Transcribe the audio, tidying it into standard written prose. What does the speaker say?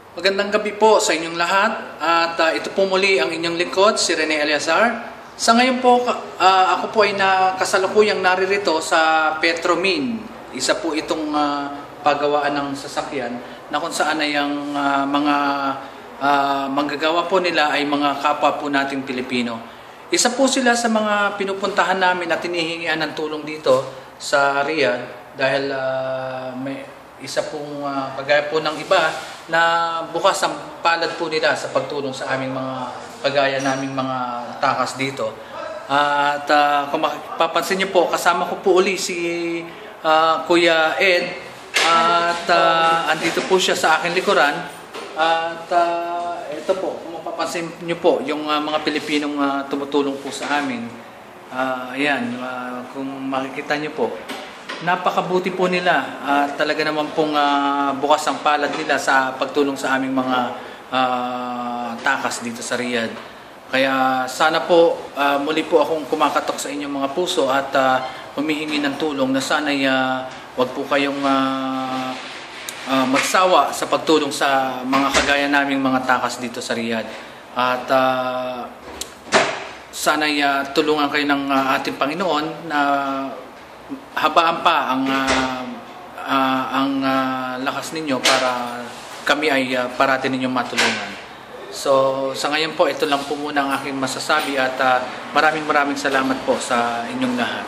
Magandang gabi po sa inyong lahat at ito po muli ang inyong lingkod, si Rene Eleazar. Sa ngayon po, ako po ay kasalukuyang naririto sa Petromin. Isa po itong paggawaan ng sasakyan na kung saan ay ang mga manggagawa po nila ay mga kapwa po nating Pilipino. Isa po sila sa mga pinupuntahan namin at hinihingian ng tulong dito sa Riyadh dahil may isa pong kagaya po ng iba na bukas ang palad po nila sa pagtulong sa aming mga kagaya naming mga takas dito. At kung mapapansin niyo po, kasama ko po uli si Kuya Ed at andito po siya sa aking likuran. At ito po, kung mapapansin niyo po, yung mga Pilipinong tumutulong po sa amin. Ayan, kung makikita niyo po, napakabuti po nila at talaga naman pong bukas ang palad nila sa pagtulong sa aming mga takas dito sa Riyadh. Kaya sana po muli po akong kumakatok sa inyong mga puso at humihingi ng tulong na sana'y wag po kayong magsawa sa pagtulong sa mga kagaya naming mga takas dito sa Riyadh. At sana'y tulungan kayo ng ating Panginoon na habaan pa ang lakas ninyo para kami ay parati ninyong matulungan. So sa ngayon po, ito lang po muna ang aking masasabi at maraming salamat po sa inyong lahat.